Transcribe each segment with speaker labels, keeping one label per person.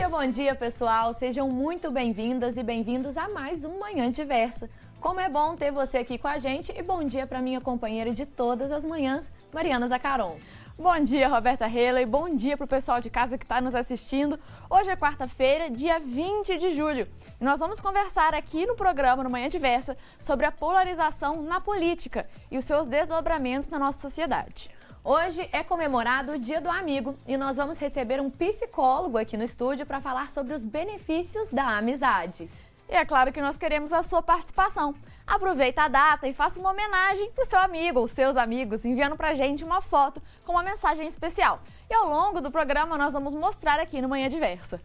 Speaker 1: Bom dia, pessoal! Sejam muito bem-vindas e bem-vindos a mais um Manhã Diversa. Como é bom ter você aqui com a gente e bom dia para minha companheira de todas as manhãs, Mariana Zacaron.
Speaker 2: Bom dia, Roberta Hela, e bom dia para o pessoal de casa que está nos assistindo. Hoje é quarta-feira, dia 20 de julho, e nós vamos conversar aqui no programa, no Manhã Diversa, sobre a polarização na política e os seus desdobramentos na nossa sociedade.
Speaker 1: Hoje é comemorado o Dia do Amigo e nós vamos receber um psicólogo aqui no estúdio para falar sobre os benefícios da amizade.
Speaker 2: E é claro que nós queremos a sua participação. Aproveita a data e faça uma homenagem para o seu amigo ou seus amigos, enviando para a gente uma foto com uma mensagem especial. E ao longo do programa nós vamos mostrar aqui no Manhã Diversa.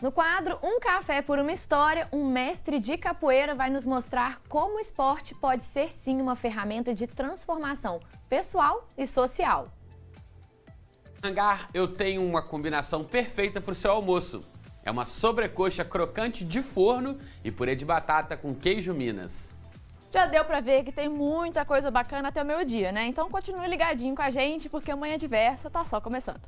Speaker 1: No quadro Um Café por uma História, um mestre de capoeira vai nos mostrar como o esporte pode ser sim uma ferramenta de transformação pessoal e social.
Speaker 3: Hangar, eu tenho uma combinação perfeita para o seu almoço. É uma sobrecoxa crocante de forno e purê de batata com queijo Minas.
Speaker 2: Já deu para ver que tem muita coisa bacana até o meio-dia, né? Então continue ligadinho com a gente, porque o Manhã Diversa tá só começando.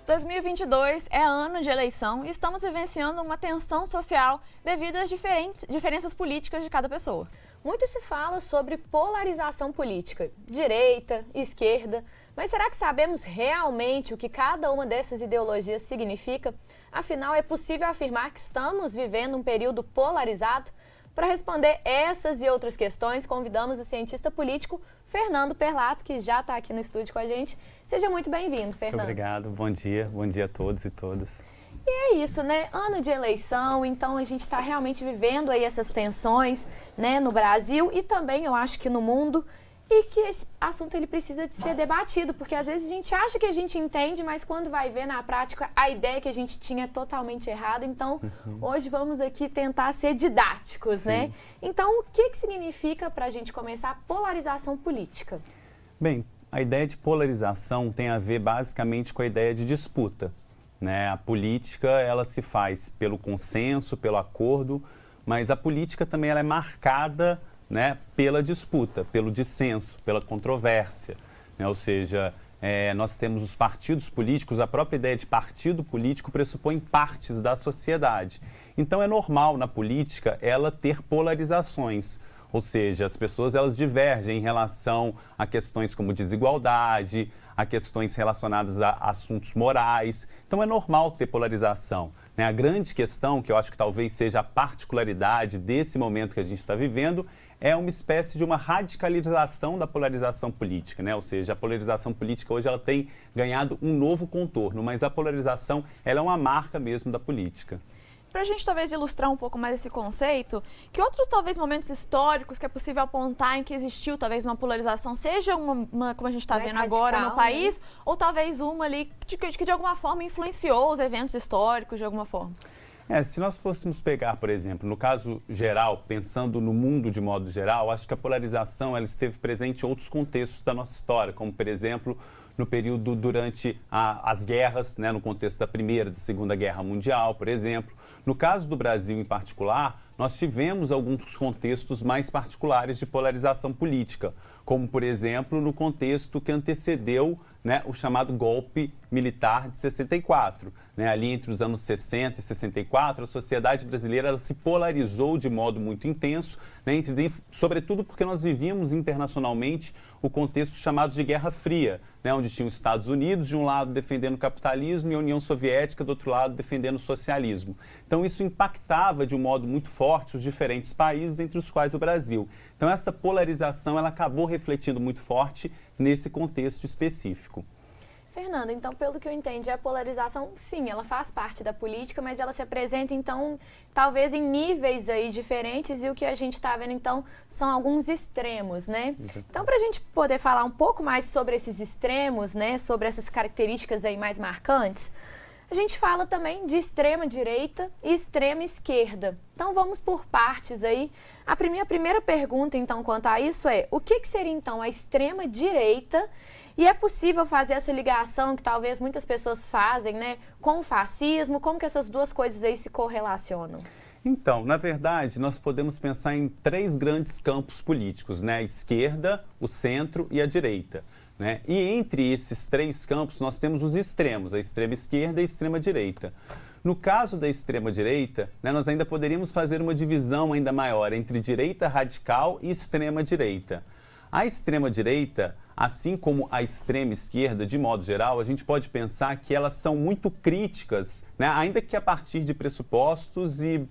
Speaker 2: Em 2022 é ano de eleição e estamos vivenciando uma tensão social devido às diferenças políticas de cada pessoa.
Speaker 1: Muito se fala sobre polarização política, direita, esquerda, mas será que sabemos realmente o que cada uma dessas ideologias significa? Afinal, é possível afirmar que estamos vivendo um período polarizado? Para responder essas e outras questões, convidamos o cientista político Fernando Perlato, que já está aqui no estúdio com a gente. Seja muito bem-vindo, Fernando.
Speaker 4: Muito obrigado, bom dia a todos e todas.
Speaker 1: E é isso, né? Ano de eleição, então a gente está realmente vivendo aí essas tensões, né, no Brasil e também, eu acho que no mundo, e que esse assunto ele precisa de ser debatido, porque às vezes a gente acha que a gente entende, mas quando vai ver na prática, a ideia que a gente tinha é totalmente errada. Então, hoje vamos aqui tentar ser didáticos, né? Então, o que significa, para a gente começar, polarização política?
Speaker 4: Bem, a ideia de polarização tem a ver basicamente com a ideia de disputa, né? A política, ela se faz pelo consenso, pelo acordo, mas a política também ela é marcada, né, pela disputa, pelo dissenso, pela controvérsia, né? Ou seja, nós temos os partidos políticos, a própria ideia de partido político pressupõe partes da sociedade. Então é normal na política ela ter polarizações, ou seja, as pessoas elas divergem em relação a questões como desigualdade, a questões relacionadas a assuntos morais. Então é normal ter polarização, né? A grande questão, que eu acho que talvez seja a particularidade desse momento que a gente está vivendo, é uma espécie de uma radicalização da polarização política, né? Ou seja, a polarização política hoje ela tem ganhado um novo contorno, mas a polarização ela é uma marca mesmo da política.
Speaker 2: Para a gente talvez ilustrar um pouco mais esse conceito, que outros talvez momentos históricos que é possível apontar em que existiu talvez uma polarização, seja uma como a gente está vendo agora no país, né? Ou talvez uma ali que de alguma forma influenciou os eventos históricos de alguma forma?
Speaker 4: Se nós fôssemos pegar, por exemplo, no caso geral, pensando no mundo de modo geral, acho que a polarização ela esteve presente em outros contextos da nossa história, como, por exemplo, no período durante as guerras, né, no contexto da Primeira e da Segunda Guerra Mundial, por exemplo. No caso do Brasil em particular, nós tivemos alguns contextos mais particulares de polarização política, como, por exemplo, no contexto que antecedeu, né, o chamado golpe militar de 64. Né? Ali entre os anos 60 e 64, a sociedade brasileira ela se polarizou de modo muito intenso, né, sobretudo porque nós vivíamos internacionalmente o contexto chamado de Guerra Fria, né, onde tinha os Estados Unidos de um lado defendendo o capitalismo e a União Soviética do outro lado defendendo o socialismo. Então isso impactava de um modo muito forte os diferentes países, entre os quais o Brasil. Então essa polarização ela acabou refletindo muito forte nesse contexto específico.
Speaker 1: Fernanda, então, pelo que eu entendi, a polarização, sim, ela faz parte da política, mas ela se apresenta, então, talvez em níveis aí diferentes e o que a gente está vendo, então, são alguns extremos, né? Exatamente. Então, para a gente poder falar um pouco mais sobre esses extremos, né, sobre essas características aí mais marcantes, a gente fala também de extrema direita e extrema esquerda. Então vamos por partes aí. A primeira pergunta, então, quanto a isso é: o que seria, então, a extrema direita? E é possível fazer essa ligação que talvez muitas pessoas fazem, né, com o fascismo? Como que essas duas coisas aí se correlacionam?
Speaker 4: Então, na verdade, nós podemos pensar em 3 grandes campos políticos, né? A esquerda, o centro e a direita, né? E entre esses 3 campos, nós temos os extremos, a extrema esquerda e a extrema direita. No caso da extrema direita, né, nós ainda poderíamos fazer uma divisão ainda maior entre direita radical e extrema direita. A extrema direita, assim como a extrema esquerda, de modo geral, a gente pode pensar que elas são muito críticas, né, ainda que a partir de pressupostos e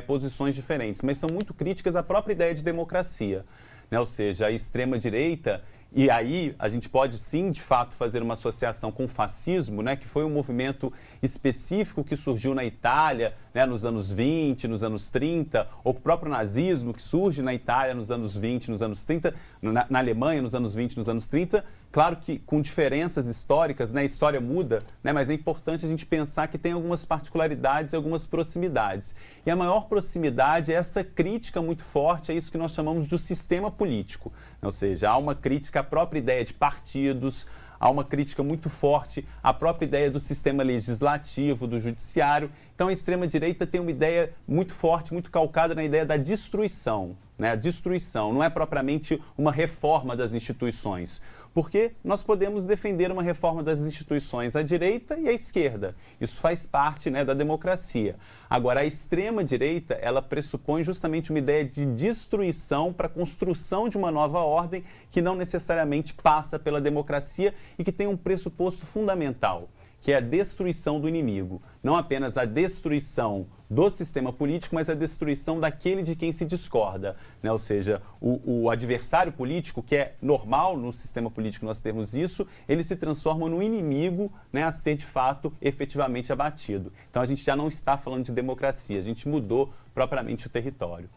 Speaker 4: posições diferentes, mas são muito críticas à própria ideia de democracia, né? Ou seja, a extrema-direita, e aí a gente pode sim, de fato, fazer uma associação com o fascismo, né? Que foi um movimento específico que surgiu na Itália, né? Nos anos 20, nos anos 30, ou o próprio nazismo que surge na Itália nos anos 20, nos anos 30, na Alemanha nos anos 20, nos anos 30, claro que com diferenças históricas, né? A história muda, né? Mas é importante a gente pensar que tem algumas particularidades e algumas proximidades. E a maior proximidade é essa crítica muito forte a isso que nós chamamos de sistema político. Ou seja, há uma crítica à própria ideia de partidos, há uma crítica muito forte à própria ideia do sistema legislativo, do judiciário. Então, a extrema-direita tem uma ideia muito forte, muito calcada na ideia da destruição, né? A destruição não é propriamente uma reforma das instituições, porque nós podemos defender uma reforma das instituições à direita e à esquerda. Isso faz parte, né, da democracia. Agora, a extrema-direita, ela pressupõe justamente uma ideia de destruição para a construção de uma nova ordem que não necessariamente passa pela democracia e que tem um pressuposto fundamental, que é a destruição do inimigo. Não apenas a destruição do sistema político, mas a destruição daquele de quem se discorda, né? Ou seja, o adversário político, que é normal no sistema político nós termos isso, ele se transforma no inimigo, né, a ser de fato efetivamente abatido. Então a gente já não está falando de democracia, a gente mudou propriamente o território.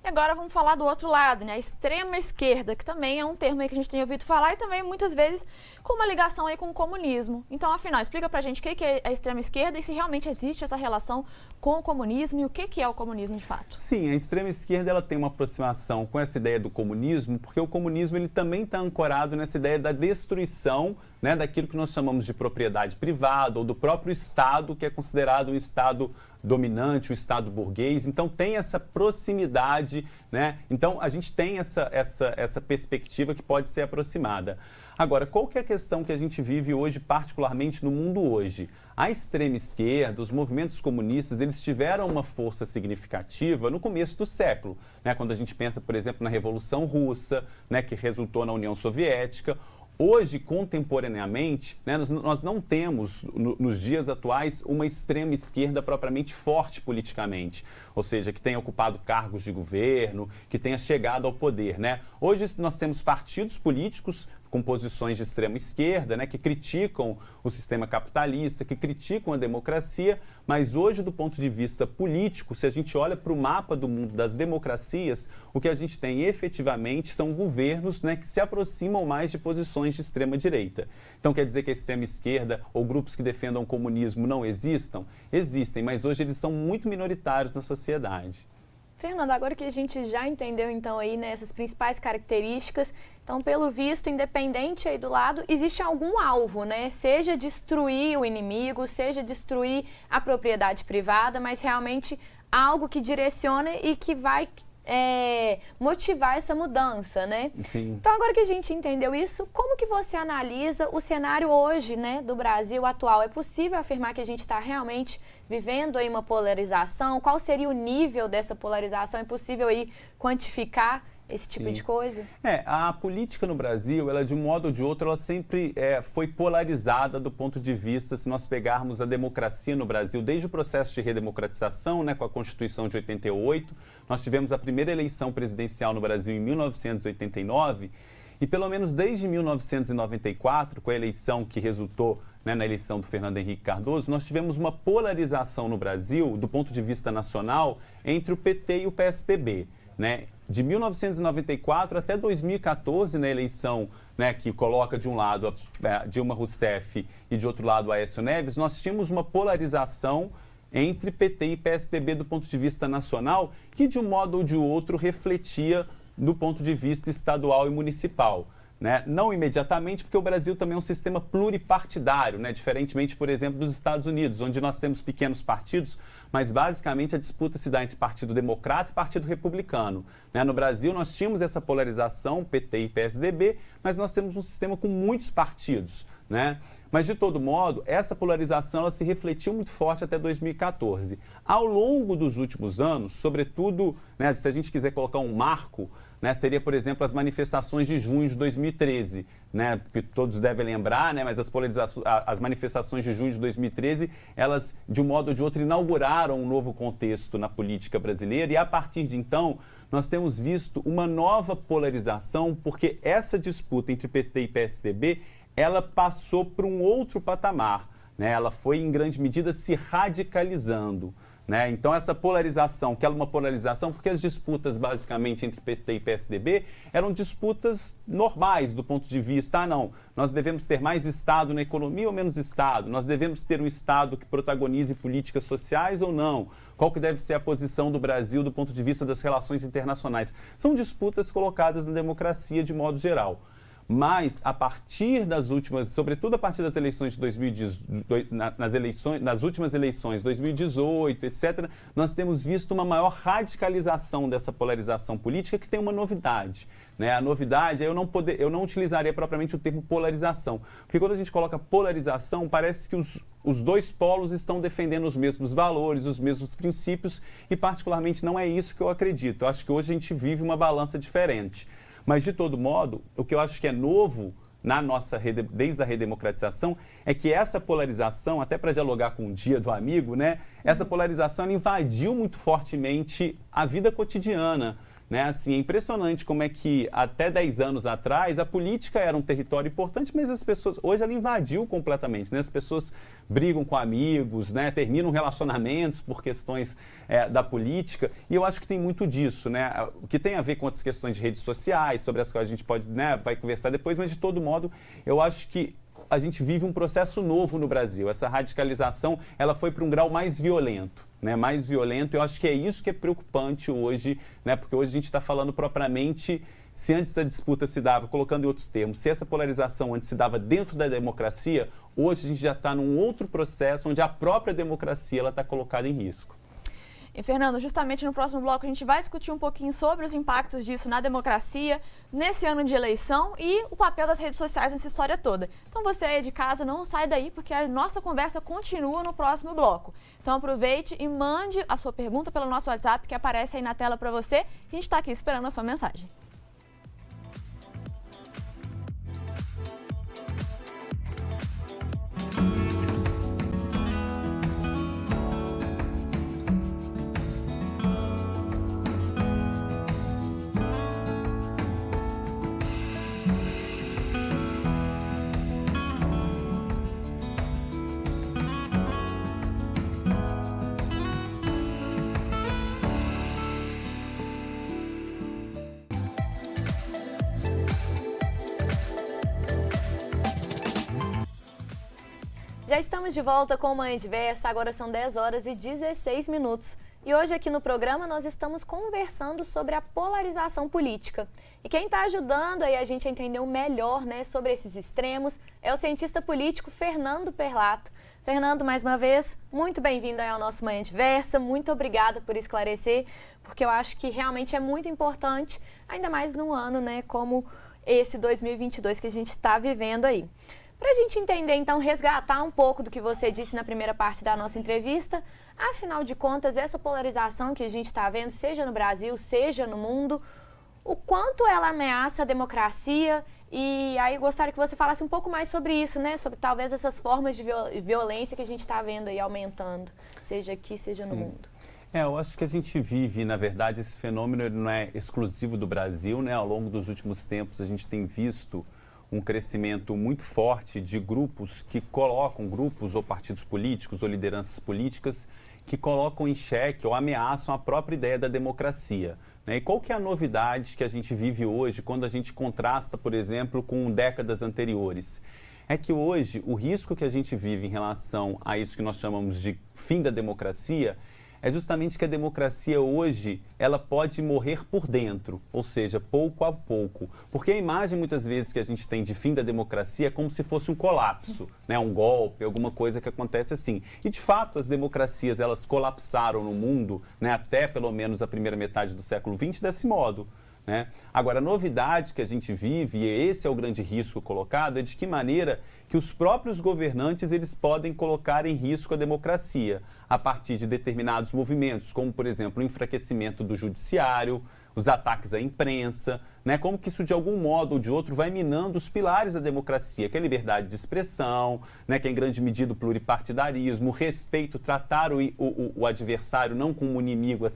Speaker 2: E agora vamos falar do outro lado, né? A extrema esquerda, que também é um termo aí que a gente tem ouvido falar e também muitas vezes com uma ligação aí com o comunismo. Então, afinal, explica pra gente o que é a extrema esquerda e se realmente existe essa relação com o comunismo e o que é o comunismo de fato.
Speaker 4: Sim, a extrema esquerda ela tem uma aproximação com essa ideia do comunismo, porque o comunismo ele também está ancorado nessa ideia da destruição, né, daquilo que nós chamamos de propriedade privada ou do próprio Estado, que é considerado um Estado dominante, o Estado burguês. Então tem essa proximidade, né? Então a gente tem essa perspectiva que pode ser aproximada. Agora, qual que é a questão que a gente vive hoje, particularmente no mundo hoje? A extrema esquerda, os movimentos comunistas, eles tiveram uma força significativa no começo do século, né? Quando a gente pensa, por exemplo, na Revolução Russa, né, que resultou na União Soviética. Hoje, contemporaneamente, né, nós não temos, nos dias atuais, uma extrema esquerda propriamente forte politicamente, ou seja, que tenha ocupado cargos de governo, que tenha chegado ao poder, né? Hoje nós temos partidos políticos com posições de extrema esquerda, né, que criticam o sistema capitalista, que criticam a democracia, mas hoje, do ponto de vista político, se a gente olha para o mapa do mundo das democracias, o que a gente tem efetivamente são governos, né, que se aproximam mais de posições de extrema direita. Então quer dizer que a extrema esquerda ou grupos que defendam o comunismo não existam? Existem, mas hoje eles são muito minoritários na sociedade.
Speaker 1: Fernando, agora que a gente já entendeu, então, aí, né, essas principais características, então, pelo visto, independente aí do lado, existe algum alvo, né? Seja destruir o inimigo, seja destruir a propriedade privada, mas realmente algo que direciona e que vai motivar essa mudança, né?
Speaker 4: Sim.
Speaker 1: Então, agora que a gente entendeu isso, como que você analisa o cenário hoje, né, do Brasil atual? É possível afirmar que a gente está realmente vivendo aí uma polarização? Qual seria o nível dessa polarização? É possível aí quantificar esse tipo de coisa?
Speaker 4: A política no Brasil, ela de um modo ou de outro, ela sempre foi polarizada do ponto de vista, se nós pegarmos a democracia no Brasil, desde o processo de redemocratização, né, com a Constituição de 88, nós tivemos a primeira eleição presidencial no Brasil em 1989, e pelo menos desde 1994, com a eleição que resultou, né, na eleição do Fernando Henrique Cardoso, nós tivemos uma polarização no Brasil, do ponto de vista nacional, entre o PT e o PSDB. né, de 1994 até 2014, na eleição, né, que coloca de um lado a Dilma Rousseff e de outro lado a Aécio Neves, nós tínhamos uma polarização entre PT e PSDB do ponto de vista nacional, que de um modo ou de outro refletia do ponto de vista estadual e municipal. Né? Não imediatamente, porque o Brasil também é um sistema pluripartidário, né? Diferentemente, por exemplo, dos Estados Unidos, onde nós temos pequenos partidos, mas basicamente a disputa se dá entre Partido Democrata e Partido Republicano. Né? No Brasil, nós tínhamos essa polarização, PT e PSDB, mas nós temos um sistema com muitos partidos. Né? Mas, de todo modo, essa polarização ela se refletiu muito forte até 2014. Ao longo dos últimos anos, sobretudo, né, se a gente quiser colocar um marco, né, seria, por exemplo, as manifestações de junho de 2013, né, que todos devem lembrar, né, mas as manifestações de junho de 2013, elas, de um modo ou de outro, inauguraram um novo contexto na política brasileira e, a partir de então, nós temos visto uma nova polarização, porque essa disputa entre PT e PSDB, ela passou para um outro patamar, né, ela foi, em grande medida, se radicalizando. Né? Então, essa polarização, que é uma polarização, porque as disputas, basicamente, entre PT e PSDB eram disputas normais do ponto de vista, não, nós devemos ter mais Estado na economia ou menos Estado? Nós devemos ter um Estado que protagonize políticas sociais ou não? Qual que deve ser a posição do Brasil do ponto de vista das relações internacionais? São disputas colocadas na democracia de modo geral. Mas, a partir das últimas, sobretudo a partir das eleições de 2018, nas últimas eleições, 2018, etc., nós temos visto uma maior radicalização dessa polarização política, que tem uma novidade. Né? A novidade é eu não utilizaria propriamente o termo polarização, porque quando a gente coloca polarização, parece que os dois polos estão defendendo os mesmos valores, os mesmos princípios, e particularmente não é isso que eu acredito. Eu acho que hoje a gente vive uma balança diferente. Mas, de todo modo, o que eu acho que é novo desde a redemocratização é que essa polarização, até para dialogar com o Dia do Amigo, né, essa polarização ela invadiu muito fortemente a vida cotidiana. Né? Assim, é impressionante como é que até 10 anos atrás a política era um território importante, mas as pessoas, hoje ela invadiu completamente. Né? As pessoas brigam com amigos, né? Terminam relacionamentos por questões da política, e eu acho que tem muito disso, né? Que tem a ver com outras questões de redes sociais, sobre as quais a gente pode, né, vai conversar depois, mas de todo modo eu acho que a gente vive um processo novo no Brasil. Essa radicalização, ela foi para um grau mais violento, né? Mais violento. Eu acho que é isso que é preocupante hoje, né? Porque hoje a gente está falando propriamente, se antes a disputa se dava, colocando em outros termos, se essa polarização antes se dava dentro da democracia, hoje a gente já está num outro processo onde a própria democracia ela está colocada em risco.
Speaker 2: E, Fernando, justamente no próximo bloco a gente vai discutir um pouquinho sobre os impactos disso na democracia, nesse ano de eleição e o papel das redes sociais nessa história toda. Então você aí de casa não sai daí, porque a nossa conversa continua no próximo bloco. Então aproveite e mande a sua pergunta pelo nosso WhatsApp que aparece aí na tela para você. A gente está aqui esperando a sua mensagem.
Speaker 1: Já estamos de volta com o Manhã Diversa, agora são 10 horas e 16 minutos. E hoje aqui no programa nós estamos conversando sobre a polarização política. E quem está ajudando aí a gente a entender melhor, né, sobre esses extremos é o cientista político Fernando Perlato. Fernando, mais uma vez, muito bem-vindo ao nosso Manhã Diversa, muito obrigada por esclarecer, porque eu acho que realmente é muito importante, ainda mais num ano, né, como esse 2022 que a gente está vivendo aí. Para a gente entender, então, resgatar um pouco do que você disse na primeira parte da nossa entrevista, afinal de contas, essa polarização que a gente está vendo, seja no Brasil, seja no mundo, o quanto ela ameaça a democracia, e aí gostaria que você falasse um pouco mais sobre isso, né? Sobre talvez essas formas de violência que a gente está vendo aí aumentando, seja aqui, seja no mundo.
Speaker 4: Eu acho que a gente vive, na verdade, esse fenômeno não é exclusivo do Brasil, né? Ao longo dos últimos tempos, a gente tem visto um crescimento muito forte de grupos que colocam, grupos ou partidos políticos ou lideranças políticas que colocam em xeque ou ameaçam a própria ideia da democracia. Né? E qual que é a novidade que a gente vive hoje quando a gente contrasta, por exemplo, com décadas anteriores? É que hoje o risco que a gente vive em relação a isso que nós chamamos de fim da democracia é justamente que a democracia hoje, ela pode morrer por dentro, ou seja, pouco a pouco. Porque a imagem, muitas vezes, que a gente tem de fim da democracia é como se fosse um colapso, né? Um golpe, alguma coisa que acontece assim. E, de fato, as democracias, elas colapsaram no mundo, né? Até, pelo menos, a primeira metade do século XX, desse modo. Né? Agora, a novidade que a gente vive, e esse é o grande risco colocado, é de que maneira que os próprios governantes eles podem colocar em risco a democracia a partir de determinados movimentos, como, por exemplo, o enfraquecimento do judiciário, os ataques à imprensa, né? Como que isso, de algum modo ou de outro, vai minando os pilares da democracia, que é a liberdade de expressão, né? Que é, em grande medida, o pluripartidarismo, o respeito, tratar o adversário não como um inimigo a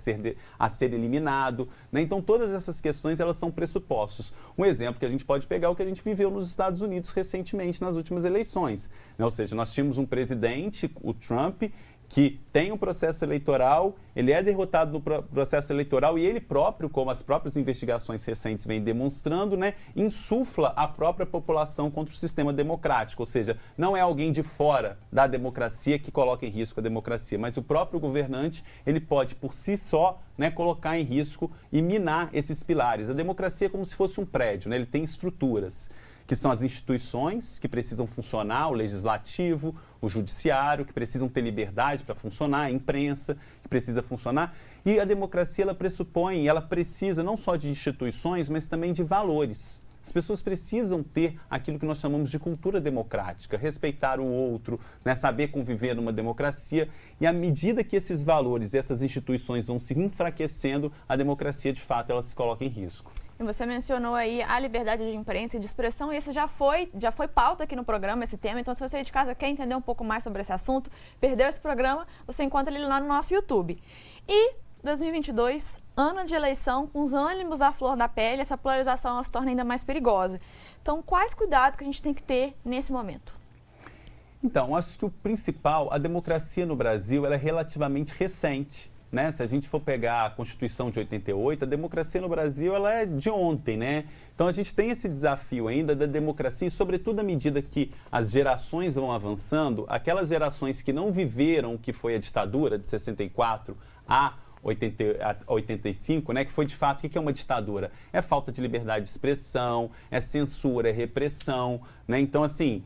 Speaker 4: ser eliminado. Né? Então, todas essas questões, elas são pressupostos. Um exemplo que a gente pode pegar é o que a gente viveu nos Estados Unidos recentemente, nas últimas eleições. Né? Ou seja, nós tínhamos um presidente, o Trump, que tem um processo eleitoral, ele é derrotado no processo eleitoral e ele próprio, como as próprias investigações recentes vêm demonstrando, né, insufla a própria população contra o sistema democrático. Ou seja, não é alguém de fora da democracia que coloca em risco a democracia, mas o próprio governante, ele pode por si só, né, colocar em risco e minar esses pilares. A democracia é como se fosse um prédio, né, ele tem estruturas, que são as instituições que precisam funcionar, o legislativo, o judiciário, que precisam ter liberdade para funcionar, a imprensa, que precisa funcionar. E a democracia, ela pressupõe, ela precisa não só de instituições, mas também de valores. As pessoas precisam ter aquilo que nós chamamos de cultura democrática, respeitar o outro, né, saber conviver numa democracia. E à medida que esses valores e essas instituições vão se enfraquecendo, a democracia, de fato, ela se coloca em risco.
Speaker 2: E você mencionou aí a liberdade de imprensa e de expressão, e esse já foi pauta aqui no programa, esse tema. Então, se você de casa quer entender um pouco mais sobre esse assunto, perdeu esse programa, você encontra ele lá no nosso YouTube. E 2022, ano de eleição, com os ânimos à flor da pele, essa polarização ela se torna ainda mais perigosa. Então, quais cuidados que a gente tem que ter nesse momento?
Speaker 4: Então, acho que o principal, a democracia no Brasil, ela é relativamente recente. Né? Se a gente for pegar a Constituição de 88, a democracia no Brasil ela é de ontem, né? Então a gente tem esse desafio ainda da democracia e, sobretudo, à medida que as gerações vão avançando, aquelas gerações que não viveram o que foi a ditadura de 64 a 85, né, que foi de fato, o que é uma ditadura? É falta de liberdade de expressão, é censura, é repressão, né? Então, assim,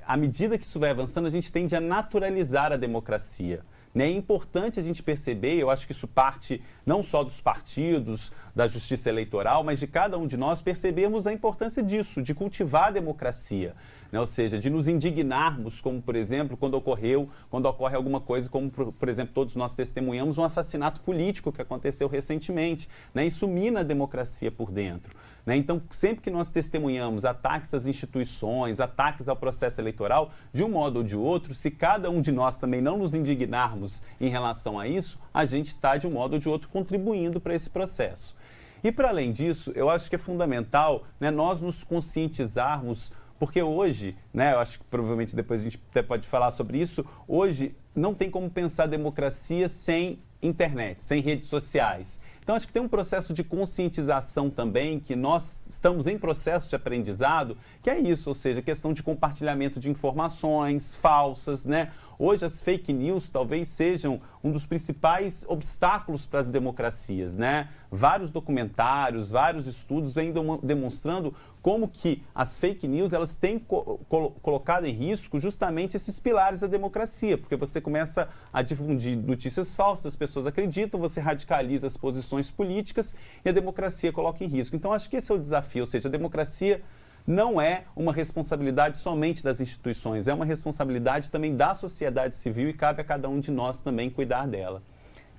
Speaker 4: à medida que isso vai avançando, a gente tende a naturalizar a democracia. É importante a gente perceber, eu acho que isso parte não só dos partidos, da justiça eleitoral, mas de cada um de nós percebermos a importância disso, de cultivar a democracia, né? Ou seja, de nos indignarmos, como, por exemplo, quando ocorre alguma coisa, como, por exemplo, todos nós testemunhamos um assassinato político que aconteceu recentemente, né? Isso mina a democracia por dentro, né? Então, sempre que nós testemunhamos ataques às instituições, ataques ao processo eleitoral, de um modo ou de outro, se cada um de nós também não nos indignarmos em relação a isso, a gente está, de um modo ou de outro, contribuindo para esse processo. E, para além disso, eu acho que é fundamental, né, nós nos conscientizarmos, porque hoje, né, eu acho que provavelmente depois a gente até pode falar sobre isso, hoje não tem como pensar democracia sem internet, sem redes sociais. Então, acho que tem um processo de conscientização também, que nós estamos em processo de aprendizado, que é isso, ou seja, questão de compartilhamento de informações falsas, né? Hoje, as fake news talvez sejam um dos principais obstáculos para as democracias, né? Vários documentários, vários estudos vêm demonstrando como que as fake news, elas têm colocado em risco justamente esses pilares da democracia, porque você começa a difundir notícias falsas, as pessoas acreditam, você radicaliza as posições políticas e a democracia coloca em risco. Então, acho que esse é o desafio, ou seja, a democracia não é uma responsabilidade somente das instituições, é uma responsabilidade também da sociedade civil e cabe a cada um de nós também cuidar dela.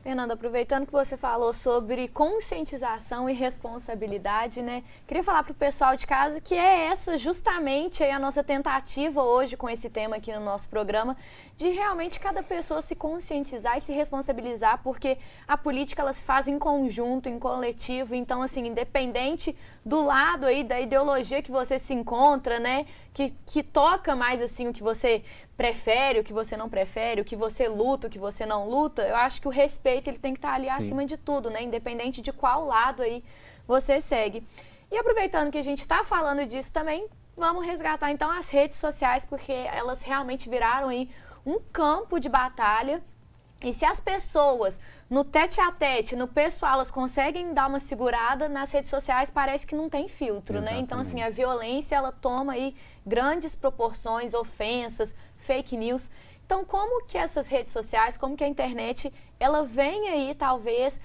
Speaker 1: Fernanda, aproveitando que você falou sobre conscientização e responsabilidade, né? Queria falar para o pessoal de casa que é essa justamente aí a nossa tentativa hoje com esse tema aqui no nosso programa, de realmente cada pessoa se conscientizar e se responsabilizar, porque a política ela se faz em conjunto, em coletivo, então assim, independente do lado aí da ideologia que você se encontra, né? Que toca mais assim o que você prefere, o que você não prefere, o que você luta, o que você não luta, eu acho que o respeito ele tem que estar ali
Speaker 4: Sim.
Speaker 1: acima de tudo, né? Independente de qual lado aí você segue. E aproveitando que a gente está falando disso também, vamos resgatar então as redes sociais, porque elas realmente viraram aí um campo de batalha. E se as pessoas no tete-a-tete, no pessoal, elas conseguem dar uma segurada, nas redes sociais parece que não tem filtro, né? Então, assim, a violência, ela toma aí grandes proporções, ofensas, fake news. Então, como que essas redes sociais, como que a internet, ela vem aí, talvez,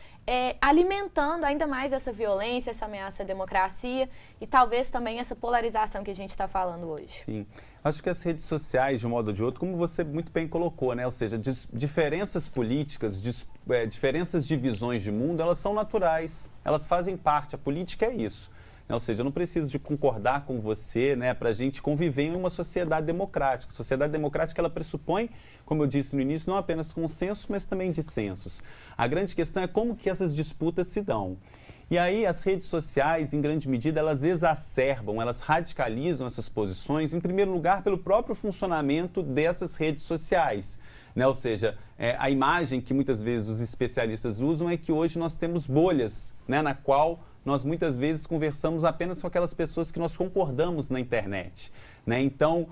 Speaker 1: alimentando ainda mais essa violência, essa ameaça à democracia e talvez também essa polarização que a gente está falando hoje?
Speaker 4: Sim. Acho que as redes sociais, de um modo ou de outro, como você muito bem colocou, né? Ou seja, diferenças políticas, diferenças de visões de mundo, elas são naturais, elas fazem parte, a política é isso. Ou seja, eu não preciso de concordar com você, né, para a gente conviver em uma sociedade democrática. A sociedade democrática, ela pressupõe, como eu disse no início, não apenas consensos, mas também dissensos. A grande questão é como que essas disputas se dão. E aí as redes sociais, em grande medida, elas exacerbam, elas radicalizam essas posições, em primeiro lugar, pelo próprio funcionamento dessas redes sociais. Né? Ou seja, a imagem que muitas vezes os especialistas usam é que hoje nós temos bolhas, né, na qual nós muitas vezes conversamos apenas com aquelas pessoas que nós concordamos na internet. Né? Então,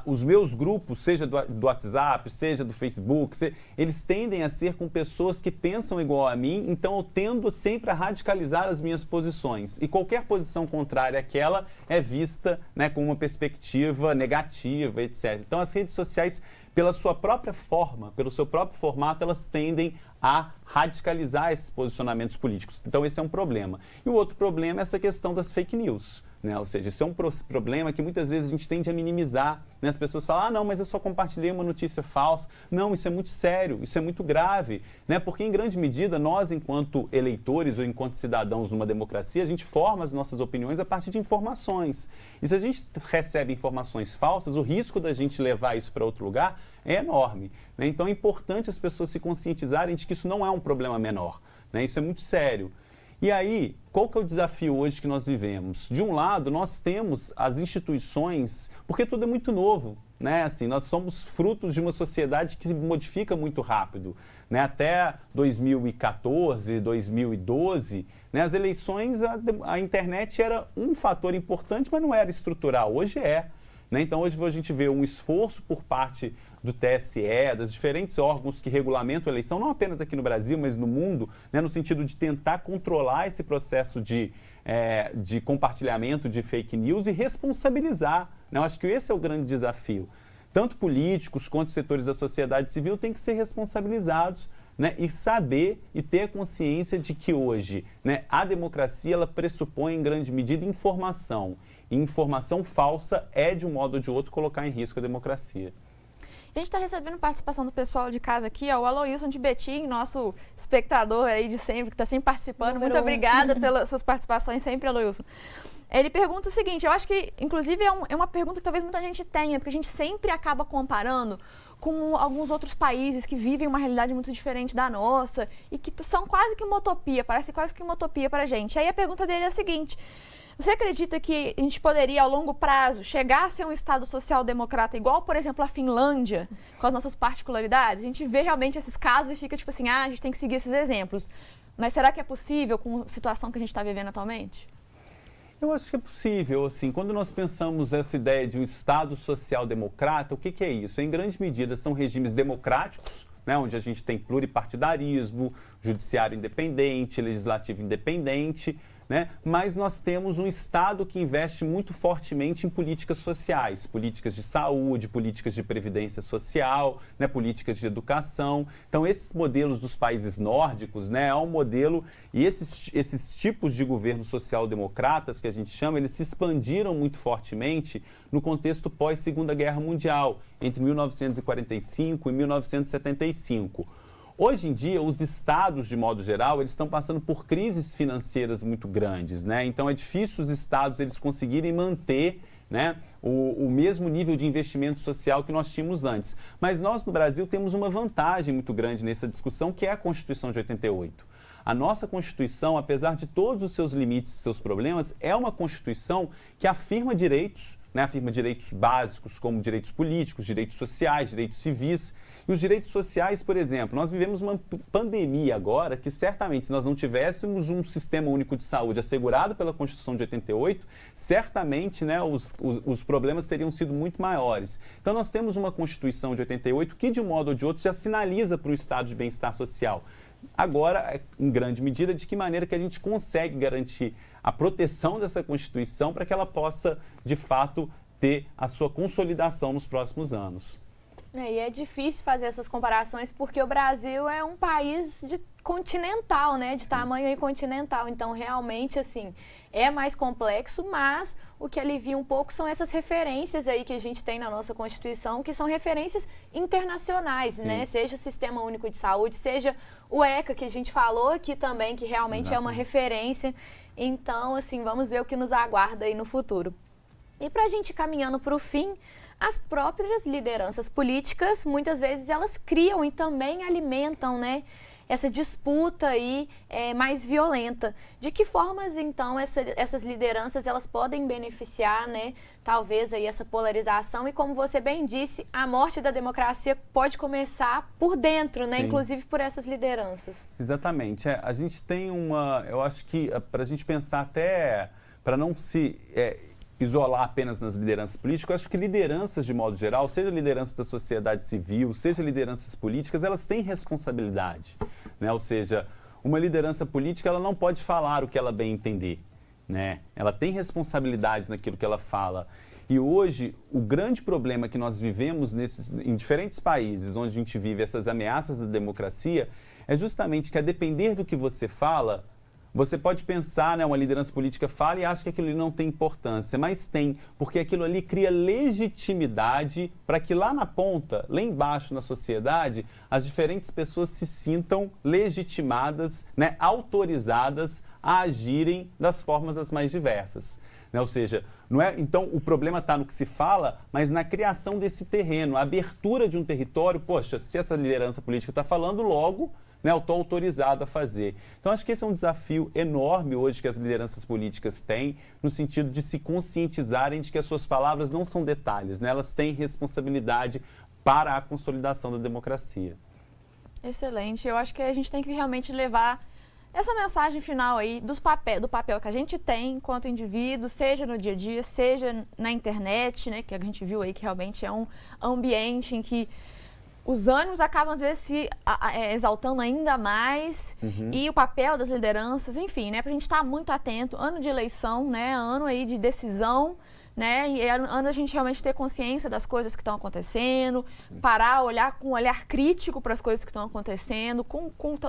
Speaker 4: os meus grupos, seja do WhatsApp, seja do Facebook, eles tendem a ser com pessoas que pensam igual a mim, então eu tendo sempre a radicalizar as minhas posições. E qualquer posição contrária àquela é vista, né, com uma perspectiva negativa, etc. Então as redes sociais, pela sua própria forma, pelo seu próprio formato, elas tendem a radicalizar esses posicionamentos políticos. Então esse é um problema. E o outro problema é essa questão das fake news. Né? Ou seja, isso é um problema que muitas vezes a gente tende a minimizar. Né? As pessoas falam, não, mas eu só compartilhei uma notícia falsa. Não, isso é muito sério, isso é muito grave. Né? Porque, em grande medida, nós, enquanto eleitores ou enquanto cidadãos numa democracia, a gente forma as nossas opiniões a partir de informações. E se a gente recebe informações falsas, o risco da gente levar isso para outro lugar é enorme. Né? Então, é importante as pessoas se conscientizarem de que isso não é um problema menor. Né? Isso é muito sério. E aí, qual que é o desafio hoje que nós vivemos? De um lado, nós temos as instituições, porque tudo é muito novo, né? Assim, nós somos frutos de uma sociedade que se modifica muito rápido. Né? Até 2014, 2012, né, as eleições, a internet era um fator importante, mas não era estrutural. Hoje é. Né? Então, hoje a gente vê um esforço por parte do TSE, das diferentes órgãos que regulamentam a eleição, não apenas aqui no Brasil, mas no mundo, né? No sentido de tentar controlar esse processo de compartilhamento de fake news e responsabilizar. Né? Eu acho que esse é o grande desafio. Tanto políticos quanto setores da sociedade civil têm que ser responsabilizados, né? E saber e ter consciência de que hoje, né, a democracia ela pressupõe em grande medida informação. E informação falsa é, de um modo ou de outro, colocar em risco a democracia.
Speaker 2: A gente está recebendo participação do pessoal de casa aqui, ó, o Aloysson de Betim, nosso espectador aí de sempre, que está sempre participando. Muito obrigada pelas suas participações sempre, Aloysson. Ele pergunta o seguinte, eu acho que, inclusive, é uma pergunta que talvez muita gente tenha, porque a gente sempre acaba comparando com alguns outros países que vivem uma realidade muito diferente da nossa e que são quase que uma utopia, parece quase que uma utopia para a gente. Aí a pergunta dele é a seguinte: você acredita que a gente poderia, ao longo prazo, chegar a ser um Estado social-democrata igual, por exemplo, a Finlândia, com as nossas particularidades? A gente vê realmente esses casos e fica tipo assim, a gente tem que seguir esses exemplos. Mas será que é possível com a situação que a gente está vivendo atualmente?
Speaker 4: Eu acho que é possível, assim, quando nós pensamos essa ideia de um Estado social-democrata, o que é isso? Em grande medida são regimes democráticos, né, onde a gente tem pluripartidarismo, judiciário independente, legislativo independente, né? Mas nós temos um Estado que investe muito fortemente em políticas sociais, políticas de saúde, políticas de previdência social, né? Políticas de educação. Então, esses modelos dos países nórdicos, né? É um modelo, e esses tipos de governo social-democratas que a gente chama, eles se expandiram muito fortemente no contexto pós-Segunda Guerra Mundial, entre 1945 e 1975. Hoje em dia, os estados, de modo geral, eles estão passando por crises financeiras muito grandes, né? Então, é difícil os estados eles conseguirem manter, né, o mesmo nível de investimento social que nós tínhamos antes. Mas nós, no Brasil, temos uma vantagem muito grande nessa discussão, que é a Constituição de 88. A nossa Constituição, apesar de todos os seus limites e seus problemas, é uma Constituição que afirma direitos, né, afirma direitos básicos, como direitos políticos, direitos sociais, direitos civis. E os direitos sociais, por exemplo, nós vivemos uma pandemia agora que certamente, se nós não tivéssemos um sistema único de saúde assegurado pela Constituição de 88, certamente, né, os problemas teriam sido muito maiores. Então, nós temos uma Constituição de 88 que, de um modo ou de outro, já sinaliza para o estado de bem-estar social. Agora, em grande medida, de que maneira que a gente consegue garantir a proteção dessa Constituição para que ela possa, de fato, ter a sua consolidação nos próximos anos.
Speaker 1: E é difícil fazer essas comparações porque o Brasil é um país continental, né? De tamanho aí continental. Então, realmente, assim, é mais complexo, mas o que alivia um pouco são essas referências aí que a gente tem na nossa Constituição, que são referências internacionais, né? Seja o Sistema Único de Saúde, seja o ECA, que a gente falou aqui também, que realmente é uma referência. Então, assim, vamos ver o que nos aguarda aí no futuro. E para a gente ir caminhando para o fim, as próprias lideranças políticas, muitas vezes, elas criam e também alimentam, né, essa disputa aí mais violenta. De que formas, então, essas lideranças elas podem beneficiar, né, talvez aí essa polarização? E como você bem disse, a morte da democracia pode começar por dentro, né, inclusive por essas lideranças.
Speaker 4: Exatamente. A gente tem eu acho que para a gente pensar até, para não se isolar apenas nas lideranças políticas, eu acho que lideranças de modo geral, seja lideranças da sociedade civil, seja lideranças políticas, elas têm responsabilidade, né? Ou seja, uma liderança política ela não pode falar o que ela bem entender, né? Ela tem responsabilidade naquilo que ela fala. E hoje, o grande problema que nós vivemos em diferentes países onde a gente vive essas ameaças à democracia é justamente que, a depender do que você fala, você pode pensar, né, uma liderança política fala e acha que aquilo ali não tem importância, mas tem, porque aquilo ali cria legitimidade para que lá na ponta, lá embaixo na sociedade, as diferentes pessoas se sintam legitimadas, né, autorizadas a agirem das formas as mais diversas. Né? Ou seja, então o problema está no que se fala, mas na criação desse terreno, a abertura de um território. Poxa, se essa liderança política está falando, logo, né, eu estou autorizado a fazer. Então, acho que esse é um desafio enorme hoje que as lideranças políticas têm, no sentido de se conscientizarem de que as suas palavras não são detalhes, né, elas têm responsabilidade para a consolidação da democracia.
Speaker 2: Excelente. Eu acho que a gente tem que realmente levar essa mensagem final aí do papel que a gente tem enquanto indivíduo, seja no dia a dia, seja na internet, né, que a gente viu aí que realmente é um ambiente em que os ânimos acabam, às vezes, se exaltando ainda mais, e o papel das lideranças, enfim, né, pra gente estar muito atento, ano de eleição, né, ano aí de decisão, né, e ano a gente realmente ter consciência das coisas que estão acontecendo, parar, olhar com um olhar crítico para as coisas que estão acontecendo,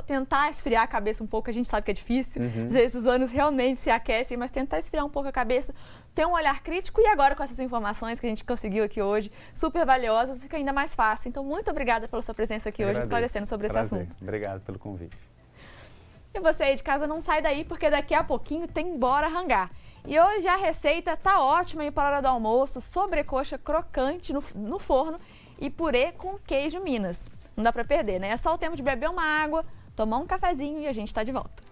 Speaker 2: tentar esfriar a cabeça um pouco, a gente sabe que é difícil, às vezes os ânimos realmente se aquecem, mas tentar esfriar um pouco a cabeça, ter um olhar crítico, e agora com essas informações que a gente conseguiu aqui hoje, super valiosas, fica ainda mais fácil. Então, muito obrigada pela sua presença aqui hoje, esclarecendo sobre esse assunto.
Speaker 4: Obrigado pelo convite.
Speaker 2: E você aí de casa não sai daí, porque daqui a pouquinho tem Bora Rangar. E hoje a receita tá ótima aí para a hora do almoço, sobrecoxa crocante no forno e purê com queijo Minas. Não dá para perder, né? É só o tempo de beber uma água, tomar um cafezinho e a gente tá de volta.